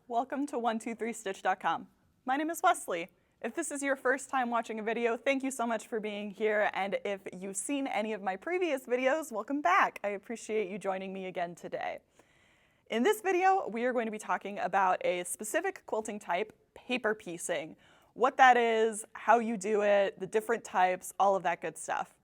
Welcome to 123stitch.com. My name is Wesley. If this is your first time watching a video, thank you so much for being here, and if you've seen any of my previous videos, welcome back. I appreciate you joining me again today. In this video, we are going to be talking about a specific quilting type, paper piecing. What that is, how you do it, the different types, all of that good stuff.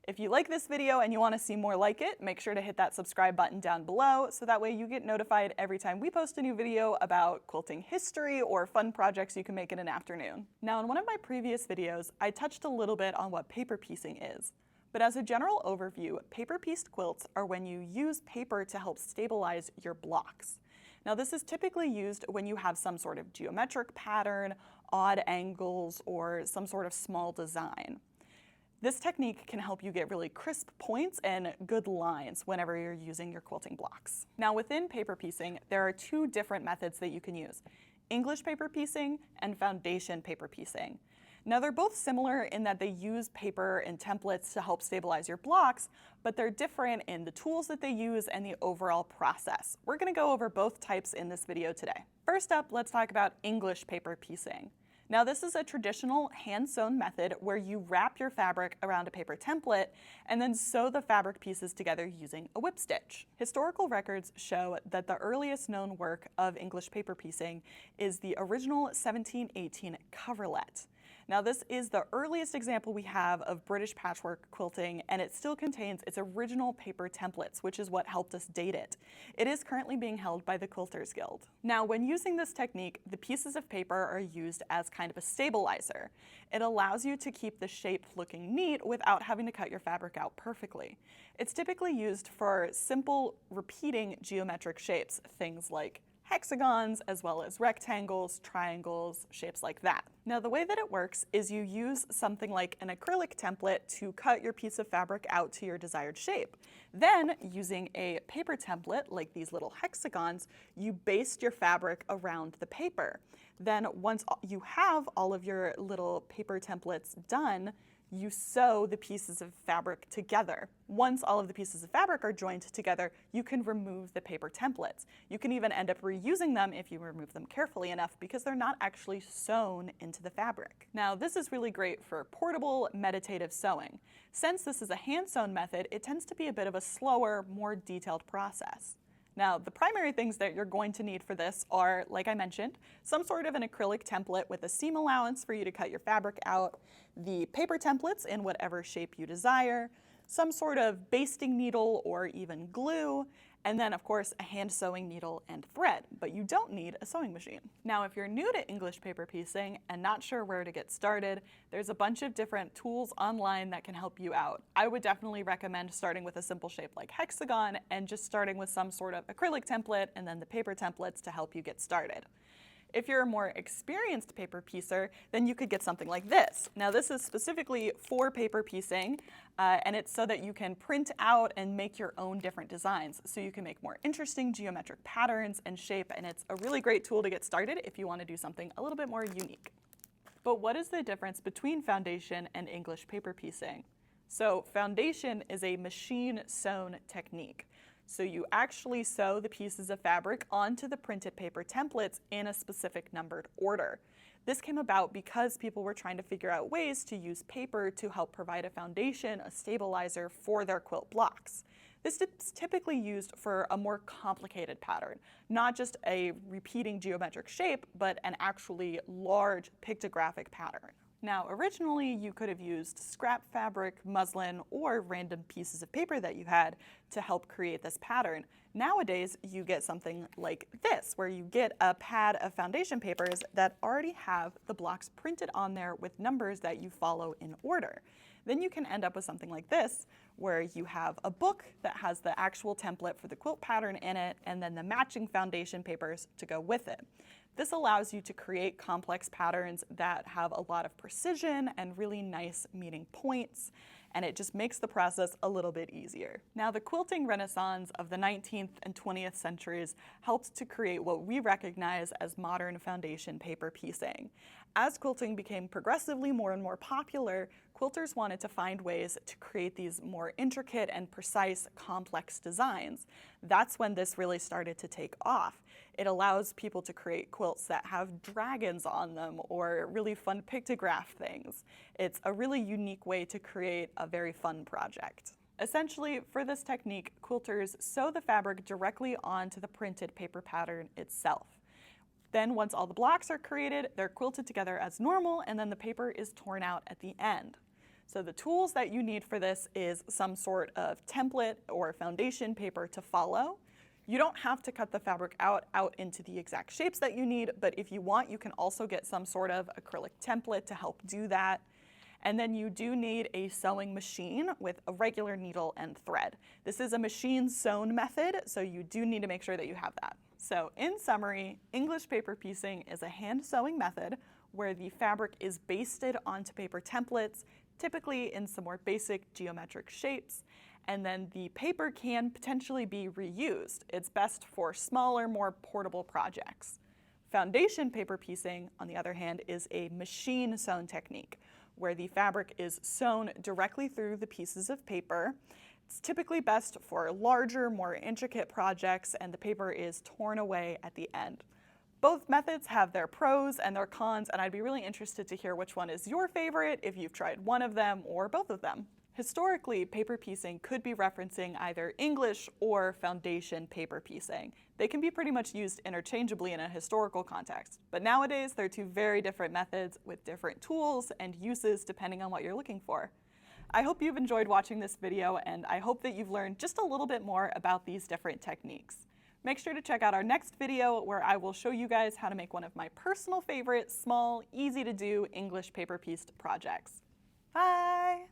If you like this video and you want to see more like it, make sure to hit that subscribe button down below so that way you get notified every time we post a new video about quilting history or fun projects you can make in an afternoon. Now, in one of my previous videos, I touched a little bit on what paper piecing is. But as a general overview, paper pieced quilts are when you use paper to help stabilize your blocks. Now, this is typically used when you have some sort of geometric pattern, odd angles, or some sort of small design. This technique can help you get really crisp points and good lines whenever you're using your quilting blocks. Now, within paper piecing, there are two different methods that you can use: English paper piecing and foundation paper piecing. Now, they're both similar in that they use paper and templates to help stabilize your blocks, but they're different in the tools that they use and the overall process. We're going to go over both types in this video today. First up, let's talk about English paper piecing. Now, this is a traditional hand-sewn method where you wrap your fabric around a paper template and then sew the fabric pieces together using a whip stitch. Historical records show that the earliest known work of English paper piecing is the original 1718 coverlet. Now, this is the earliest example we have of British patchwork quilting, and it still contains its original paper templates, which is what helped us date it. It is currently being held by the Quilters Guild. Now, when using this technique, the pieces of paper are used as kind of a stabilizer. It allows you to keep the shape looking neat without having to cut your fabric out perfectly. It's typically used for simple, repeating geometric shapes, things like hexagons, as well as rectangles, triangles, shapes like that. Now, the way that it works is you use something like an acrylic template to cut your piece of fabric out to your desired shape. Then, using a paper template, like these little hexagons, you baste your fabric around the paper. Then, once you have all of your little paper templates done, you sew the pieces of fabric together. Once all of the pieces of fabric are joined together, you can remove the paper templates. You can even end up reusing them if you remove them carefully enough because they're not actually sewn into the fabric. Now, this is really great for portable, meditative sewing. Since this is a hand-sewn method, it tends to be a bit of a slower, more detailed process. Now, the primary things that you're going to need for this are, like I mentioned, some sort of an acrylic template with a seam allowance for you to cut your fabric out, the paper templates in whatever shape you desire, some sort of basting needle or even glue, and then, of course, a hand sewing needle and thread, but you don't need a sewing machine. Now, if you're new to English paper piecing and not sure where to get started, there's a bunch of different tools online that can help you out. I would definitely recommend starting with a simple shape like hexagon and just starting with some sort of acrylic template and then the paper templates to help you get started. If you're a more experienced paper piecer, then you could get something like this. Now, this is specifically for paper piecing, and it's so that you can print out and make your own different designs. So you can make more interesting geometric patterns and shape, and it's a really great tool to get started if you want to do something a little bit more unique. But what is the difference between foundation and English paper piecing? So foundation is a machine-sewn technique. So you actually sew the pieces of fabric onto the printed paper templates in a specific numbered order. This came about because people were trying to figure out ways to use paper to help provide a foundation, a stabilizer for their quilt blocks. This is typically used for a more complicated pattern, not just a repeating geometric shape, but an actually large pictographic pattern. Now, originally, you could have used scrap fabric, muslin, or random pieces of paper that you had to help create this pattern. Nowadays, you get something like this, where you get a pad of foundation papers that already have the blocks printed on there with numbers that you follow in order. Then you can end up with something like this, where you have a book that has the actual template for the quilt pattern in it, and then the matching foundation papers to go with it. This allows you to create complex patterns that have a lot of precision and really nice meeting points, and it just makes the process a little bit easier. Now, the quilting renaissance of the 19th and 20th centuries helped to create what we recognize as modern foundation paper piecing. As quilting became progressively more and more popular, quilters wanted to find ways to create these more intricate and precise, complex designs. That's when this really started to take off. It allows people to create quilts that have dragons on them or really fun pictograph things. It's a really unique way to create a very fun project. Essentially, for this technique, quilters sew the fabric directly onto the printed paper pattern itself. Then once all the blocks are created, they're quilted together as normal, and then the paper is torn out at the end. So the tools that you need for this is some sort of template or foundation paper to follow. You don't have to cut the fabric out into the exact shapes that you need, but if you want, you can also get some sort of acrylic template to help do that. And then you do need a sewing machine with a regular needle and thread. This is a machine sewn method, so you do need to make sure that you have that. So in summary, English paper piecing is a hand sewing method where the fabric is basted onto paper templates, typically in some more basic geometric shapes, and then the paper can potentially be reused. It's best for smaller, more portable projects. Foundation paper piecing, on the other hand, is a machine sewn technique where the fabric is sewn directly through the pieces of paper. It's typically best for larger, more intricate projects, and the paper is torn away at the end. Both methods have their pros and their cons, and I'd be really interested to hear which one is your favorite, if you've tried one of them or both of them. Historically, paper piecing could be referencing either English or foundation paper piecing. They can be pretty much used interchangeably in a historical context, but nowadays they're two very different methods with different tools and uses depending on what you're looking for. I hope you've enjoyed watching this video, and I hope that you've learned just a little bit more about these different techniques. Make sure to check out our next video where I will show you guys how to make one of my personal favorite, small, easy to do English paper pieced projects. Bye!